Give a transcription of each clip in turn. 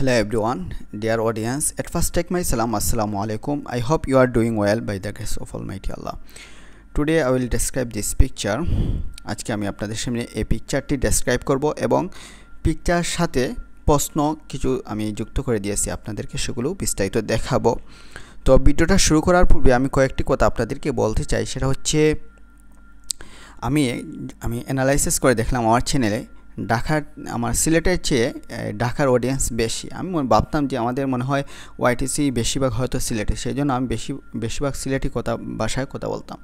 Hello everyone, dear audience. At first take my salam, assalamu alaikum. I hope you are doing well by the grace of Almighty Allah. Today I will describe this picture. আজকে আমি আপনাদের সামনে এই পিকচারটি describe করব এবং picture সাথে প্রশ্ন কিছু আমি যুক্ত করে দিয়েছি আপনাদেরকে সেগুলো বিস্তারিত দেখাবো। তো ভিডিওটা শুরু করার পূর্বে আমি কয়েকটি কথা আপনাদেরকে বলতে চাই, সেটা হচ্ছে আমি অ্যানালাইসিস করে দেখলাম আমার চ্যানেলে আমার সিলেটের চেয়ে ঢাকার অডিয়েন্স বেশি। আমি ভাবতাম যে আমাদের মনে হয় ওআইটিসি বেশিরভাগ হয়তো সিলেটে, সেই জন্য আমি বেশিরভাগ সিলেটি ভাষায় কথা বলতাম।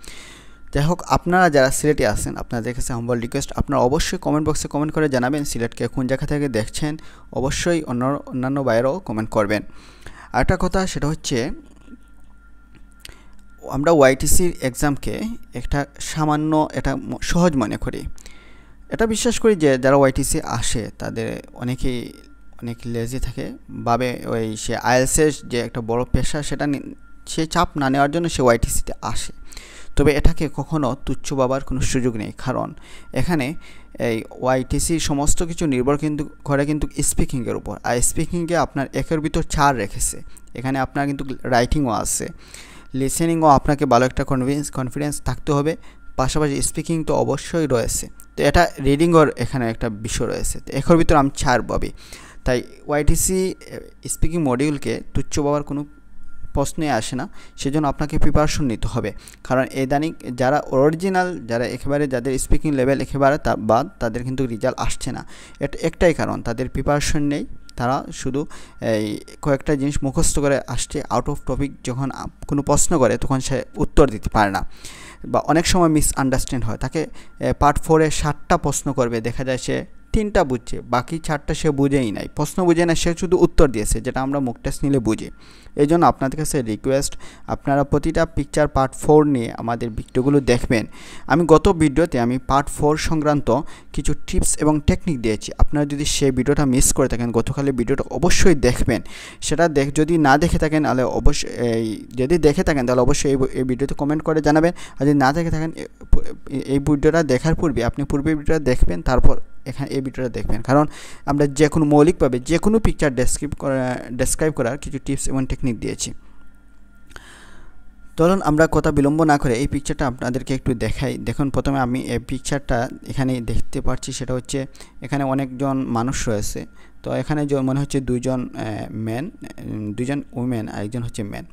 যাই হোক, আপনারা যারা সিলেটে আছেন আপনাদের কাছে হাম্বল রিকোয়েস্ট, আপনারা অবশ্যই কমেন্ট বক্সে কমেন্ট করে জানাবেন সিলেটকে কোন জায়গা থেকে দেখছেন। অবশ্যই অন্যান্য বাইরেও কমেন্ট করবেন। আরেকটা কথা সেটা হচ্ছে আমরা ওআইটিসির এক্সামকে একটা সামান্য এটা সহজ মনে করি। এটা বিশ্বাস করি যে যারা ওআইটিসি আসে তাদের অনেক লেজি থাকে, ভাবে সে আইএলটিএস যে একটা বড় পেশা, সে চাপ না নেওয়ার জন্য সে ওআইটিসিতে আসে। তবে এটাকে কখনো তুচ্ছ ভাবার কোনো সুযোগ নেই, কারণ এখানে এই ওআইটিসি সমস্ত কিছু নির্ভর করে স্পিকিংয়ের উপর। আর স্পিকিংয়ে আপনার একের ভিতর 4 রেখেছে। এখানে আপনার কিন্তু রাইটিংও আছে, লিসেনিংও আপনাকে ভালো একটা কনফিডেন্স থাকতে হবে, পাশাপাশি স্পিকিং তো অবশ্যই রয়েছে। তো এটা রিডিংয়ের এখানে একটা বিষয় রয়েছে। তো এর ভিতর আমি 4 পাবি। তাই ওআইটিসি স্পিকিং মডিউলকে তুচ্ছ ভাবার কোনো প্রশ্নে আসে না, সেজন্য আপনাকে প্রিপারেশন নিতে হবে। কারণ ইদানিং যারা অরিজিনাল, যাদের স্পিকিং লেভেল একেবারে তাদের কিন্তু রেজাল্ট আসছে না। এটা একটাই কারণ, তাদের প্রিপারেশন নেই। তারা শুধু এই কয়েকটা জিনিস মুখস্থ করে আসছে, আউট অফ টপিক যখন কোনো প্রশ্ন করে তখন সে উত্তর দিতে পারে না, বা অনেক সময় মিসআন্ডারস্ট্যান্ড হয়। তাকে পার্ট 4-এ 7টা প্রশ্ন করবে, দেখা যায় সে 3টা বুঝছে, বাকি 4টা সে বুঝেই নাই, প্রশ্ন বুঝে না, সে শুধু উত্তর দিয়েছে, যেটা আমরা মুখ টেস্ট নিলে বুঝি। এই জন্য আপনাদের কাছে রিকোয়েস্ট, আপনারা প্রতিটা পিকচার পার্ট 4 নিয়ে আমাদের ভিডিওগুলো দেখবেন। আমি গত ভিডিওতে পার্ট 4 সংক্রান্ত কিছু টিপস এবং টেকনিক দিয়েছি। আপনারা যদি সেই ভিডিওটা মিস করে থাকেন, গতকালের ভিডিওটা অবশ্যই দেখবেন। সেটা যদি না দেখে থাকেন তাহলে যদি দেখে থাকেন তাহলে অবশ্যই এই ভিডিওতে কমেন্ট করে জানাবেন। আর যদি না দেখে থাকেন, এই ভিডিওটা দেখার পূর্বে আপনি পূর্বের ভিডিওটা দেখবেন, তারপর এখানে এই ভিডিওটা দেখবেন। কারণ আমরা যে কোনো মৌলিকভাবে যে কোনো পিকচার ডেসক্রাইব করার কিছু টিপস এবং টেকনিক দিয়েছি। চলুন আমরা কথা বিলম্ব না করে এই পিকচারটা আপনাদেরকে একটু দেখাই। দেখুন, প্রথমে আমি এই পিকচারটা এখানে দেখতে পাচ্ছি, সেটা হচ্ছে এখানে অনেকজন মানুষ রয়েছে। তো এখানে মনে হচ্ছে 2জন উমেন আর একজন হচ্ছে ম্যান।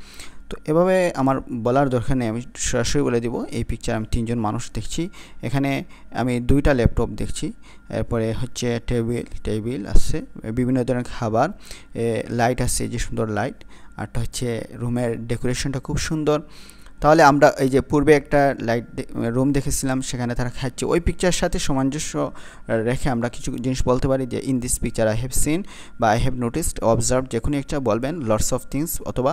তো এভাবে আমার বলার দরকার নেই, আমি সরাসরি বলে দেব। এই পিকচার আমি 3জন মানুষ দেখছি। এখানে আমি 2টা ল্যাপটপ দেখছি, এরপরে হচ্ছে টেবিল আছে, বিভিন্ন ধরনের খাবার, লাইট আছে, যে সুন্দর লাইট, আরটা হচ্ছে রুমের ডেকোরেশনটা খুব সুন্দর। তাহলে আমরা এই যে পূর্বে একটা রুম দেখেছিলাম, সেখানে তারা খাচ্ছে, ওই পিকচারের সাথে সামঞ্জস্য রেখে আমরা কিছু জিনিস বলতে পারি যে in this picture I have seen বা আই হ্যাভ নোটিসড, অবজার্ভ, যে কোনো একটা বলবেন, লটস অফ থিংস অথবা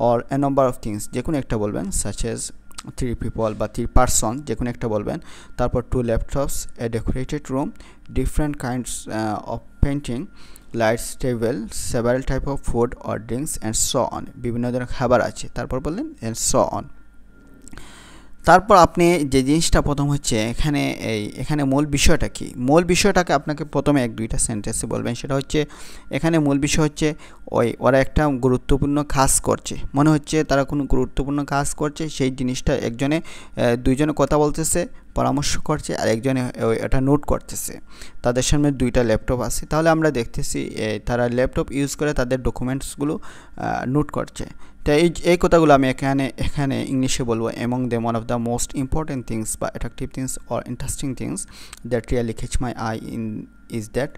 or a number of things, যে কোনো একটা বলবেন, সাচ এজ 3 people বা 3 person, যে কোনো একটা বলবেন। তারপর 2 laptops, A decorated room, different kinds of painting, lights, table, several type of food or drinks and so on, বিভিন্ন ধরনের খাবার আছে, তারপর বললেন অ্যান্ড সো অন। তারপর আপনি যে জিনিসটা প্রথম হচ্ছে এখানে মূল বিষয়টা কি, মূল বিষয়টাকে আপনাকে প্রথমে 1-2টা সেন্টেন্সে বলবেন। সেটা হচ্ছে এখানে মূল বিষয় হচ্ছে ওরা একটা গুরুত্বপূর্ণ কাজ করছে, মনে হচ্ছে তারা কোনো গুরুত্বপূর্ণ কাজ করছে, সেই জিনিসটা দুইজনে কথা বলতেছে, পরামর্শ করছে, আর একজনে এটা নোট করতেছে। তাদের সামনে 2টা ল্যাপটপ আছে, তাহলে আমরা দেখতেছি তারা ল্যাপটপ ইউজ করে তাদের ডকুমেন্টসগুলো নোট করছে। তো এই কথাগুলো আমি এখানে ইংলিশে বলবো। Among them one of the most important things বা attractive things or interesting things that really catch my eye is that,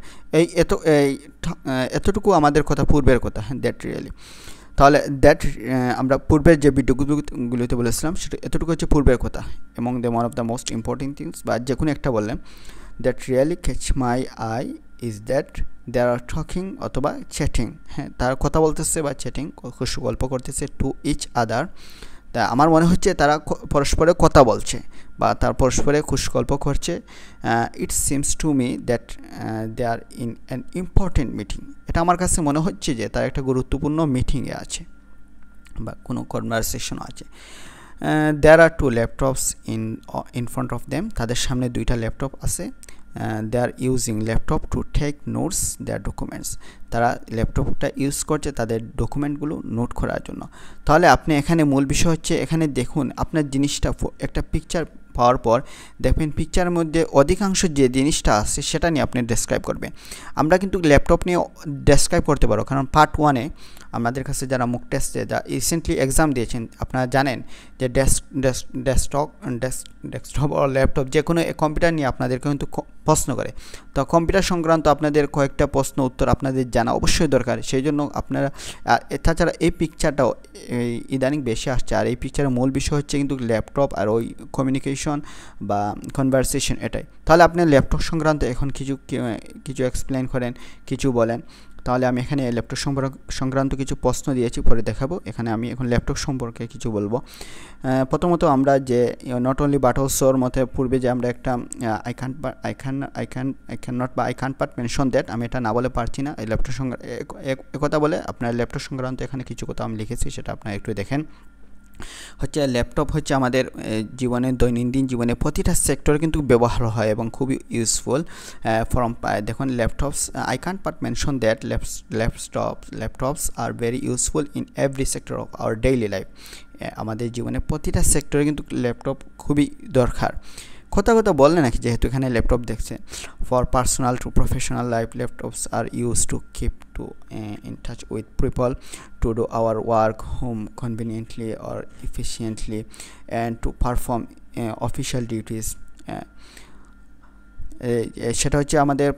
এতটুকু আমাদের কথা, পূর্বের কথা, দ্যাট রিয়েলি। তাহলে আমরা পূর্বের যে ভিডিওগুলোতে বলেছিলাম সেটা এতটুকু হচ্ছে পূর্বের কথা। Among them one of the most important things, বা যে কোনো একটা বললেন, that really catch my eye is that they are talking অথবা চ্যাটিং, হ্যাঁ, তারা কথা বলতেছে বা চ্যাটিং, গল্প করতেছে টু ইচ আদার। তা আমার মনে হচ্ছে তারা পরস্পরে কথা বলছে বা তার পরস্পরে গল্প করছে। It seems to me that they are in an important meeting, এটা আমার কাছে মনে হচ্ছে যে তারা একটা গুরুত্বপূর্ণ মিটিংয়ে আছে বা কোনো কনভারসেশন আছে। There are 2 laptops in front of them, তাদের সামনে 2টা ল্যাপটপ আছে। They are using laptop to take notes their documents. তারা ল্যাপটপটা ইউজ করছে তাদের ডকুমেন্টগুলো নোট করার জন্য। তাহলে আপনি এখানে মূল বিষয় হচ্ছে এখানে দেখুন আপনার জিনিসটা একটা পিকচার পাওয়ার পর দেখবেন পিকচারের মধ্যে অধিকাংশ যে জিনিসটা আছে সেটা নিয়ে আপনি ডেসক্রাইব করবেন। আমরা কিন্তু ল্যাপটপ নিয়ে ডেসক্রাইব করতে পারবো, কারণ পার্ট 1-এ আমাদের কাছে যারা মুক টেস্টে যা রিসেন্টলি এক্সাম দিয়েছেন আপনারা জানেন যে ডেস্কটপ ও ল্যাপটপ যে কোনো কম্পিউটার নিয়ে আপনাদেরকে কিন্তু প্রশ্ন করে। তো কম্পিউটার সংক্রান্ত আপনাদের কয়েকটা প্রশ্ন উত্তর আপনাদের জানা অবশ্যই দরকার। সেই জন্য আপনারা তাছাড়া এই পিকচারটাও ইদানিং বেশি আসছে, আর এই পিকচারের মূল বিষয় হচ্ছে কিন্তু ল্যাপটপ আর ওই কমিউনিকেশন বা কনভারসেশন এটাই। তাহলে আপনি ল্যাপটপ সংক্রান্ত এখন কিছু এক্সপ্লেন করেন, কিছু বলেন। তাহলে আমি এখানে ল্যাপটপ সংক্রান্ত কিছু প্রশ্ন দিয়েছি, পরে দেখাবো। এখানে আমি এখন ল্যাপটপ সম্পর্কে কিছু বলবো। প্রথমত আমরা যে নট অনলি বাট অলসোর মধ্যে পূর্বে যে আমরা একটা I can not mention that, আমি এটা না বলে পারছি না এই ল্যাপটপ কথা বলে আপনার ল্যাপটপ সংক্রান্ত এখানে কিছু কথা আমি লিখেছি, সেটা আপনারা একটু দেখেন। হচ্ছে ল্যাপটপ হচ্ছে আমাদের জীবনের দৈনন্দিন জীবনে প্রতিটা সেক্টরে কিন্তু ব্যবহার হয় এবং খুবই ইউজফুল। দেখুন laptops I can't but mention that laptops are very useful in every sector of our daily life. আমাদের জীবনে প্রতিটা সেক্টরে কিন্তু ল্যাপটপ খুবই দরকার। কথা বললে নাকি, যেহেতু এখানে ল্যাপটপ দেখছে। For personal to professional life laptops are use to keep to in touch with people, to do our work home conveniently or efficiently, and to perform official duties. সেটা হচ্ছে আমাদের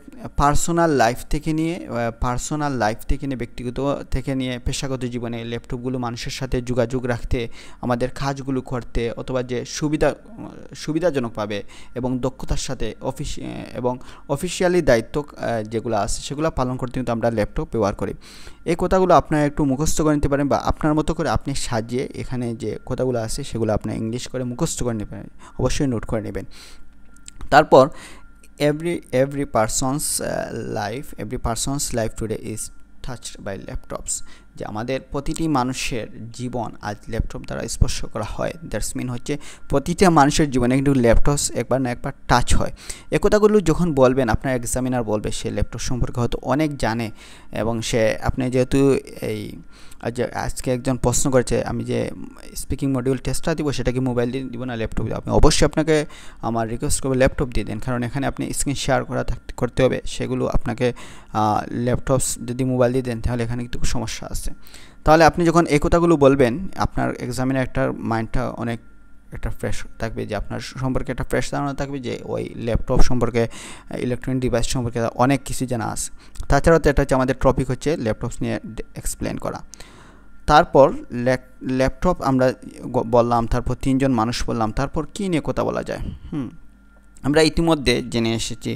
পার্সোনাল লাইফ থেকে নিয়ে ব্যক্তিগত থেকে নিয়ে পেশাগত জীবনে ল্যাপটপগুলো মানুষের সাথে যোগাযোগ রাখতে, আমাদের কাজগুলো করতে, অথবা যে সুবিধাজনকভাবে এবং দক্ষতার সাথে অফিসিয়ালি দায়িত্ব যেগুলো আছে সেগুলো পালন করতে কিন্তু আমরা ল্যাপটপ ব্যবহার করি। এই কথাগুলো আপনারা একটু মুখস্থ করে নিতে পারেন, বা আপনার মতো করে আপনি সাজিয়ে এখানে যে কথাগুলো আছে সেগুলো আপনি ইংলিশ করে মুখস্থ করে নিতে পারেন, অবশ্যই নোট করে নেবেন। তারপর every person's life today is touched by laptops, যে আমাদের প্রতিটি মানুষের জীবন আজ ল্যাপটপ দ্বারা স্পর্শ করা হয়। দ্যাটস মিন হচ্ছে প্রতিটা মানুষের জীবনে কিন্তু ল্যাপটপ একবার না একবার টাচ হয়। এই কথাগুলো যখন বলবেন আপনার এক্সামিনার বলবে সে ল্যাপটপ সম্পর্কে হয়তো অনেক জানে, এবং আপনি যেহেতু আজকে একজন প্রশ্ন করেছে আমি যে স্পিকিং মডিউল টেস্টটা দিব সেটা কি মোবাইল দিয়ে দিব না ল্যাপটপ দিব, আপনি অবশ্যই আপনাকে আমার রিকোয়েস্ট করবো ল্যাপটপ দিয়ে দেন, কারণ এখানে আপনি স্ক্রিন শেয়ার করতে হবে, সেগুলো আপনাকে ল্যাপটপ যদি মোবাইল দিয়ে দেন তাহলে এখানে কিন্তু সমস্যা আছে। তাহলে আপনি যখন এই কথাগুলো বলবেন আপনার এক্সামিনার একটা মাইন্ডটা অনেক একটা ফ্রেশ থাকবে, যে আপনার সম্পর্কে একটা ফ্রেশ ধারণা থাকবে যে ওই ল্যাপটপ সম্পর্কে, ইলেকট্রনিক ডিভাইস সম্পর্কে অনেক কিছু জানা আছে। তাছাড়াও তো এটা হচ্ছে আমাদের টপিক হচ্ছে ল্যাপটপস নিয়ে এক্সপ্লেন করা। তারপর ল্যাপটপ আমরা বললাম, তারপর 3জন মানুষ বললাম, তারপর কী নিয়ে কথা বলা যায়? আমরা ইতিমধ্যে জেনে এসেছি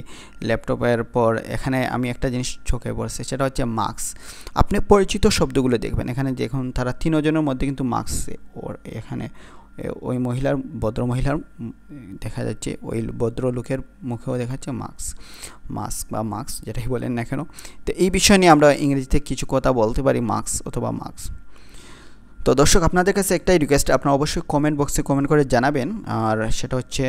ল্যাপটপের পর এখানে আমি একটা জিনিস চোখে পড়ছে, সেটা হচ্ছে মাস্ক। আপনি পরিচিত শব্দগুলো দেখবেন এখানে, দেখুন তারা 3 জনের মধ্যে কিন্তু মাস্ক, ওর এখানে ওই ভদ্র মহিলার দেখা যাচ্ছে, ওই ভদ্রলোকের মুখেও দেখাচ্ছে মাস্ক যেটাই বলেন না কেন। তো এই বিষয় নিয়ে আমরা ইংরেজিতে কিছু কথা বলতে পারি, মাস্ক অথবা মাস্ক। তো দর্শক আপনাদের কাছে একটাই রিকোয়েস্ট, আপনারা অবশ্যই কমেন্ট বক্সে কমেন্ট করে জানাবেন, আর সেটা হচ্ছে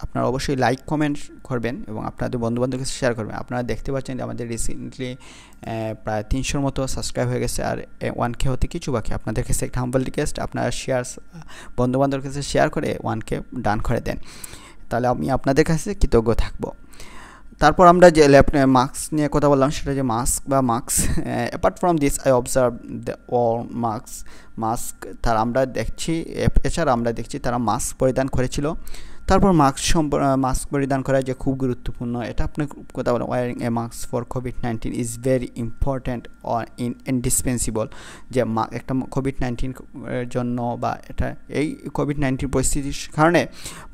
আপনারা অবশ্যই লাইক কমেন্ট করবেন এবং আপনাদের বন্ধুবান্ধবের কাছে শেয়ার করবেন। আপনারা দেখতে পাচ্ছেন যে আমাদের রিসেন্টলি প্রায় 300 মতো সাবস্ক্রাইব হয়ে গেছে, আর 1K হতে কিছু বাকি। আপনাদের কাছে একটা হাম্বল রিকোয়েস্ট, আপনারা বন্ধুবান্ধবের কাছে শেয়ার করে 1K ডান করে দেন, তাহলে আমি আপনাদের কাছে কৃতজ্ঞ থাকবো। তারপর আমরা যে মাস্ক নিয়ে কথা বললাম সেটা যে mask apart from this I observe the all mask তারা আমরা দেখছি, এছাড়া আমরা দেখছি তারা মাস্ক পরিধান করেছিল। তারপর মাস্ক পরিধান করা যে খুব গুরুত্বপূর্ণ, এটা আপনি কথা বলেন, ওয়ারিং এ মাস্ক ফর কোভিড-19 is very important or indispensable, যে একটা কোভিড-19 এর জন্য বা এই কোভিড-19 পরিস্থিতির কারণে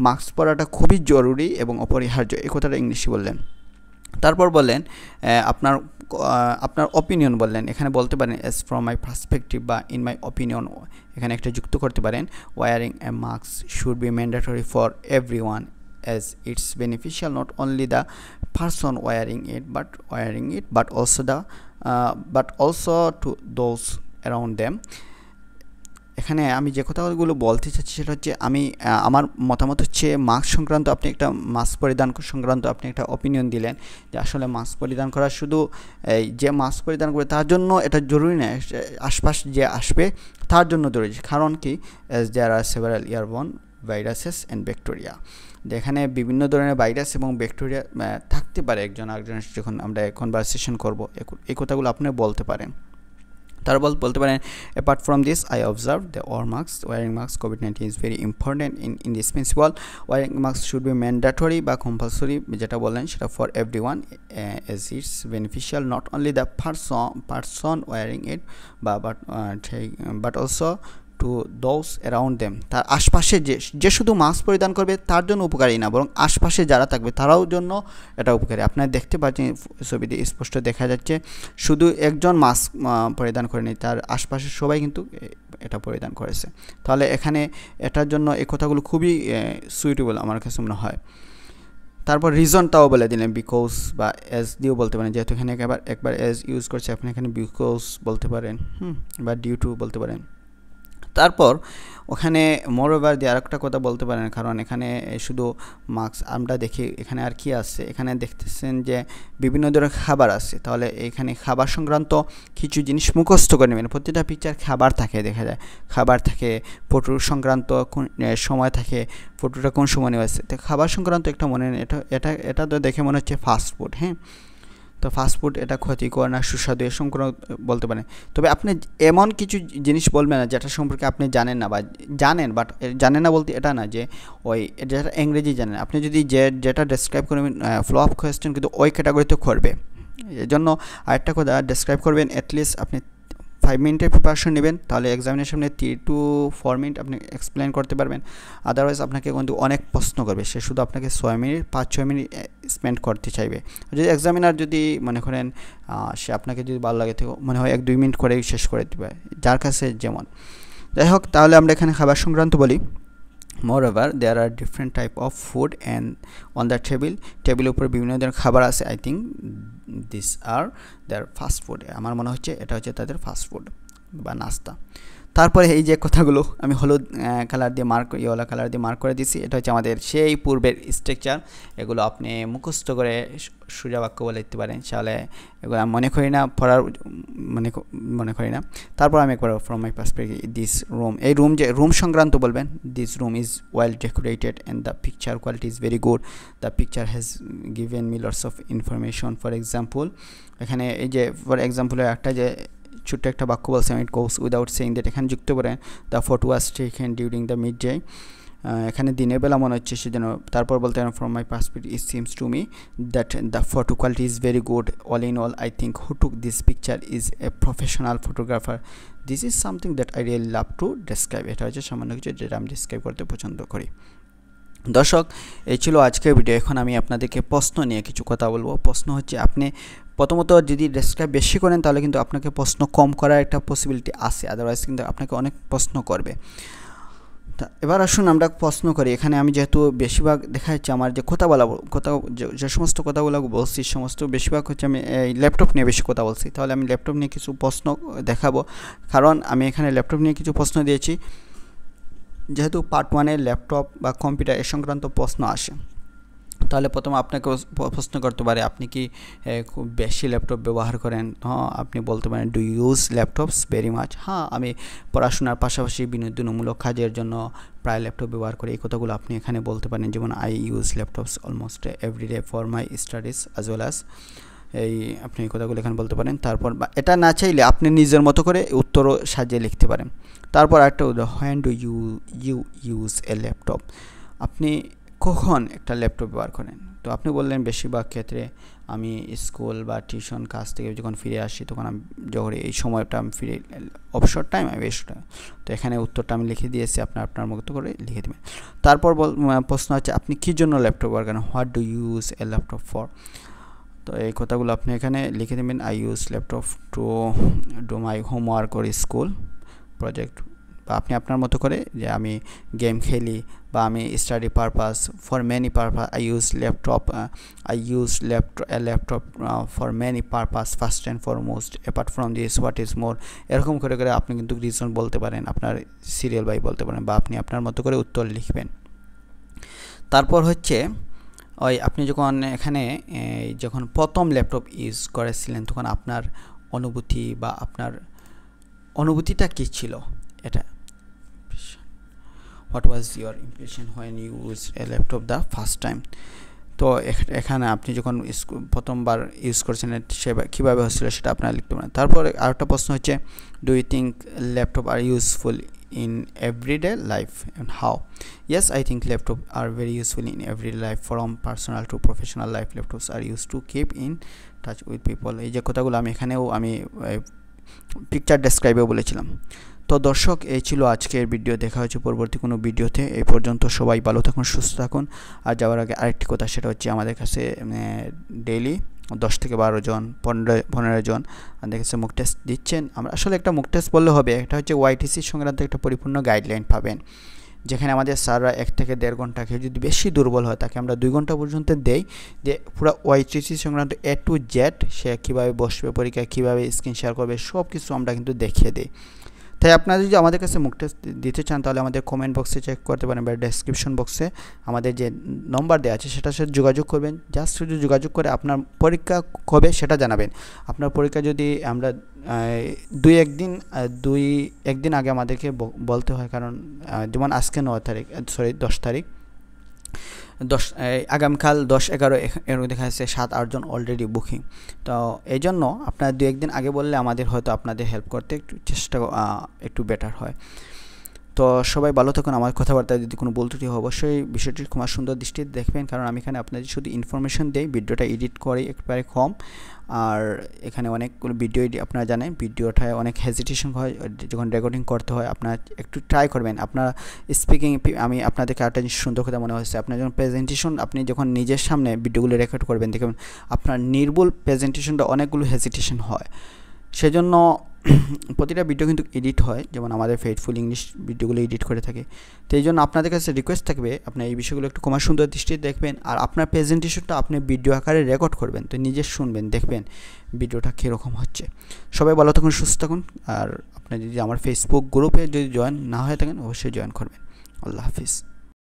মাস্ক পরাটা খুবই জরুরি এবং অপরিহার্য, এই কথাটা ইংলিশে বললেন। তারপর বললেন আপনার অপিনিয়ন বললেন, এখানে বলতে পারেন এস ফ্রম মাই পার্সপেক্টিভ বা ইন মাই অপিনিয়ন, এখানে একটা যুক্ত করতে পারেন। Wearing a mask should be mandatory for everyone as it's beneficial not only the person wearing it but also to those around them. এখানে আমি যে কথাগুলো বলতে চাচ্ছি সেটা হচ্ছে আমি আমার মতামত হচ্ছে মাস্ক সংক্রান্ত আপনি একটা মাস্ক পরিধান সংক্রান্ত আপনি একটা অপিনিয়ন দিলেন যে আসলে মাস্ক পরিধান করা শুধু এই যে মাস্ক পরিধান করে তার জন্য এটা জরুরি নয়, আশপাশ যে আসবে তার জন্য জরুরি। কারণ কি, as there are several airborne viruses and bacteria, যেখানে বিভিন্ন ধরনের ভাইরাস এবং ব্যাকটেরিয়া থাকতে পারে একজন আরেকজনের যখন আমরা কনভারসেশন করব, এই কথাগুলো আপনি বলতে পারেন। তারপর বলতে পারেন apart from this I observed the wearing masks COVID-19 is very important in indispensable. Wearing masks should be mandatory বা compulsory যেটা বললেন সেটা for everyone as it's beneficial not only the person wearing it but also to those around them. তার আশপাশে যে শুধু mask পরিধান করবে তার জন্য উপকারী না, বরং আশপাশে যারা থাকবে তারাও জন্য এটা উপকারী। আপনারা দেখতে পাচ্ছেন ছবিতে স্পষ্ট দেখা যাচ্ছে শুধু একজন মাস্ক পরিধান করেনি, তার আশপাশের সবাই কিন্তু এটা পরিধান করেছে। তাহলে এখানে এটার জন্য এই কথাগুলো খুবই সুইটেবল আমার কাছে মনে হয়। তারপর রিজনটাও বলে দিলেন, বিকজ বা এজ দিয়েও বলতে পারেন, যেহেতু এখানে একবার এজ ইউজ করছে আপনি এখানে বিকজ বলতে পারেন বা ডিউ টু বলতে পারেন। তারপর ওখানে মোরওভার দিয়ে আরেকটা কথা বলতে পারেন, কারণ এখানে শুধু মাস্ক আমরা দেখি, এখানে আর কি আছে, এখানে দেখতেছেন যে বিভিন্ন ধরনের খাবার আছে। তাহলে এখানে খাবার সংক্রান্ত কিছু জিনিস মুখস্থ করে নেবেন। প্রতিটা পিকচার খাবার থাকে, দেখা যায় খাবার থাকে, ফটো সংক্রান্ত সময় থাকে, ফটোটা কোন সময় নেওয়া আছে, তো খাবার সংক্রান্ত একটা মনে নেন। এটা তো দেখে মনে হচ্ছে ফাস্টফুড, হ্যাঁ, তো ফাস্টফুড এটা ক্ষতিকর না সুস্বাদু এ সম্পর্কে বলতে পারেন। তবে আপনি এমন কিছু জিনিস বলবেন না যেটা সম্পর্কে আপনি জানেন না, বা জানেন বাট জানেন না বলতে এটা না যে ওই যেটা ইংরেজি জানেন, আপনি যদি যেটা ডেসক্রাইব করবেন ফ্লো অফ কোয়েশ্চেন কিন্তু ওই ক্যাটাগরিতে করবে। এই জন্য আরেকটা কথা ডেসক্রাইব করবেন, অ্যাটলিস্ট আপনি 5 মিনিটের প্রিপারেশন নেবেন, তাহলে এক্সামিনের সামনে 3 to 4 মিনিট আপনি এক্সপ্লেন করতে পারবেন। আদারওয়াইজ আপনাকে কিন্তু অনেক প্রশ্ন করবে, সে শুধু আপনাকে 5-6 মিনিট স্পেন্ড করতে চাইবে। যদি এক্সামিনার যদি মনে করেন সে আপনাকে যদি ভালো লাগে তো মনে হয় 1-2 মিনিট করেই শেষ করে দেবে, যার কাছে যেমন। যাই হোক, তাহলে আমরা এখানে খাবার সংক্রান্ত বলি। Moreover, there are different type of food and on the টেবিলের উপর বিভিন্ন ধরনের খাবার আছে। I think these are their fast food. আমার মনে হচ্ছে এটা হচ্ছে তাদের ফাস্ট ফুড বা নাস্তা। তারপরে এই যে কথাগুলো আমি হলুদ কালার দিয়ে ইয়েলো কালার দিয়ে মার্ক করে দিয়েছি, এটা হচ্ছে আমাদের সেই পূর্বের স্ট্রাকচার। এগুলো আপনি মুখস্থ করে সোজা বাক্য বলে দিতে পারেন, তাহলে এগুলো আমি মনে করি না পড়ার মনে করি না। তারপর আমি একবার from my perspective this room, এই রুম সংক্রান্ত বলবেন। This room is well decorated and the picture quality is very good, the picture has given me lots of information. For example, এখানে এই যে ফর এক্সাম্পলের একটা যে ছোট্ট একটা বাক্য বলছে, ইট গোস উইদাউট সেইং দ্যাট, এখানে যুক্ত করেন the photo was taken during the mid day, এখানে দিনের বেলা মনে হচ্ছে সেজন্য। তারপর বলতে পারেন from my perspective it seems to me that the photo quality is very good, all in all I think who took this picture is a professional photographer, this is something that I really love to describe. এটা হচ্ছে সামান্য কিছু যেটা আমি describe করতে পছন্দ করি। দর্শক, এই ছিল আজকের ভিডিও। এখন আমি আপনাদেরকে প্রশ্ন নিয়ে কিছু কথা বলবো। প্রশ্ন হচ্ছে, আপনি প্রথমত যদি ডেসক্রাইব বেশি করেন তাহলে কিন্তু আপনাকে প্রশ্ন কম করার একটা পসিবিলিটি আছে, আদারওয়াইজ কিন্তু আপনাকে অনেক প্রশ্ন করবে। তা এবার আসুন আমরা প্রশ্ন করি। এখানে আমি যেহেতু বেশিরভাগ দেখা যাচ্ছে আমার যে যে সমস্ত কথাগুলো বলছি সমস্ত বেশিরভাগ হচ্ছে আমি এই ল্যাপটপ নিয়ে বেশি কথা বলছি, তাহলে আমি ল্যাপটপ নিয়ে কিছু প্রশ্ন দেখাবো, কারণ আমি এখানে ল্যাপটপ নিয়ে কিছু প্রশ্ন দিয়েছি। যেহেতু পার্ট 1-এ ল্যাপটপ বা কম্পিউটার এ সংক্রান্ত প্রশ্ন আসে, তাহলে প্রথমে আপনাকে প্রশ্ন করতে পারে আপনি কি খুব বেশি ল্যাপটপ ব্যবহার করেন। হ্যাঁ, আপনি বলতে পারেন do use laptops very much. হ্যাঁ, আমি পড়াশোনার পাশাপাশি বিনোদনমূলক কাজের জন্য প্রায় ল্যাপটপ ব্যবহার করি। এই কথাগুলো আপনি এখানে বলতে পারেন, যেমন I use laptops almost everyday for my studies as well as, এই আপনি এই কথাগুলো এখানে বলতে পারেন। তারপর এটা না চাইলে আপনি নিজের মতো করে উত্তরও সাজিয়ে লিখতে পারেন। তারপর একটা when do you use a laptop, আপনি কখন একটা ল্যাপটপ ব্যবহার করেন। তো আপনি বললেন বেশিরভাগ ক্ষেত্রে আমি স্কুল বা টিউশন কাজ থেকে যখন ফিরে আসি তখন আমি যখন এই সময়টা আমি ফিরে অবসর টাইম আমি বেশ, তো এখানে উত্তরটা আমি লিখে দিয়েছি, আপনার মতো করে লিখে দেবেন। তারপর প্রশ্ন হচ্ছে আপনি কী জন্য ল্যাপটপ ব্যবহার করেন, what do use a laptop for. তো এই কথাগুলো আপনি এখানে লিখে দেবেন। I use laptop to do my homework or school project বা আপনি আপনার মতো করে যে আমি গেম খেলি বা আমি study purpose for many purpose I use laptop for many purpose first and foremost apart from this what is more, এরকম করে করে আপনি কিন্তু রিজন বলতে পারেন, আপনার সিরিয়াল বাই বলতে পারেন, বা আপনি আপনার মতো করে উত্তর লিখবেন। তারপর হচ্ছে ওই আপনি যখন এখানে যখন প্রথম ল্যাপটপ ইউজ করেছিলেন তখন আপনার অনুভূতি বা আপনার অনুভূতিটা কী ছিল, এটা what was your impression when you use a laptop the first time. তো এখানে আপনি যখন প্রথমবার ইউজ করছেন সে কীভাবে হচ্ছিল সেটা আপনারা লিখতে পারেন। তারপরে আরেকটা প্রশ্ন হচ্ছে do you think laptop are useful in everyday life and how? Yes, I think laptops are very useful in everyday life from personal to professional life. Laptops are used to keep in touch with people. এই যে কথাগুলো আমি এখানেও আমি picture ডেসক্রাইবে বলেছিলাম। তো দর্শক, এই ছিল আজকের ভিডিও। দেখা হচ্ছে পরবর্তী কোনো ভিডিওতে। এই পর্যন্ত সবাই ভালো থাকুন, সুস্থ থাকুন। আর যাওয়ার আগে আরেকটি কথা, সেটা হচ্ছে আমাদের কাছে ডেইলি 10 থেকে 12 জন 15 জন আমাদের কাছে মুক টেস্ট দিচ্ছেন। আমরা আসলে একটা মুক টেস্ট বললে হবে, একটা হচ্ছে ওআইটিসি সংক্রান্ত একটা পরিপূর্ণ গাইডলাইন পাবেন, যেখানে আমাদের স্যাররা 1 থেকে 1.5 ঘন্টা, কেউ যদি বেশি দুর্বল হয় তাকে আমরা 2 ঘন্টা পর্যন্ত দেই, যে পুরো ওআইটিসি সংক্রান্ত A to Z সে কীভাবে বসবে পরীক্ষায়, কীভাবে স্ক্রিন শেয়ার করবে, সব কিছু আমরা কিন্তু দেখিয়ে দিই। তাই আপনারা যদি আমাদের কাছে মুক টেস্ট দিতে চান তাহলে আমাদের কমেন্ট বক্সে চেক করতে পারেন বা ডেসক্রিপশন বক্সে আমাদের যে নম্বর দেওয়া আছে সেটার সাথে যোগাযোগ করবেন। জাস্ট শুধু যোগাযোগ করে আপনার পরীক্ষা কবে সেটা জানাবেন। আপনার পরীক্ষা যদি আমরা 1 দিন আগে আমাদেরকে বলতে হয়, কারণ যেমন আজকে 10 তারিখ, আগামীকাল 10-11 এর দেখা যাচ্ছে 7-8 জন অলরেডি বুকিং। তো এই জন্য আপনারা 2-1 দিন আগে বললে আমাদের হয়তো আপনাদের হেল্প করতে একটু বেটার হয়। তো সবাই ভালো থাকুন। আমার কথাবার্তায় যদি কোনো ভুল ত্রুটি হয় অবশ্যই বিষয়টি খুব সুন্দর দৃষ্টিতে দেখবেন, কারণ আমি এখানে আপনাদের শুধু ইনফরমেশন দেই, ভিডিওটা এডিট করি একবারে কম। আর এখানে অনেকগুলো ভিডিও আপনারা জানেন ভিডিওটায় অনেক হেজিটেশন হয় যখন রেকর্ডিং করতে হয়। আপনারা একটু ট্রাই করবেন। আপনার স্পিকিং, আমি আপনাদেরকে আরেকটা জিনিস সুন্দর কথা মনে হচ্ছে, আপনার যখন প্রেজেন্টেশন আপনি যখন নিজের সামনে ভিডিওগুলো রেকর্ড করবেন দেখবেন আপনার নির্ভুল প্রেজেন্টেশনটা অনেকগুলো হেজিটেশন হয়। সেজন্য প্রতিটা ভিডিও কিন্তু এডিট হয়, যেমন আমাদের ফেথফুল ইংলিশ ভিডিওগুলো এডিট করে থাকে। তো এই জন্য আপনাদের কাছে রিকোয়েস্ট থাকবে আপনার এই বিষয়গুলো একটু কমার সুন্দর দৃষ্টিতে দেখবেন, আর আপনার প্রেজেন্টেশনটা আপনি ভিডিও আকারে রেকর্ড করবেন, তো নিজে শুনবেন, দেখবেন ভিডিওটা কীরকম হচ্ছে। সবাই ভালো থাকুন, সুস্থ থাকুন। আর আপনি যদি আমার ফেসবুক গ্রুপে যদি জয়েন না হয়ে থাকেন অবশ্যই জয়েন করবেন। আল্লাহ হাফিজ।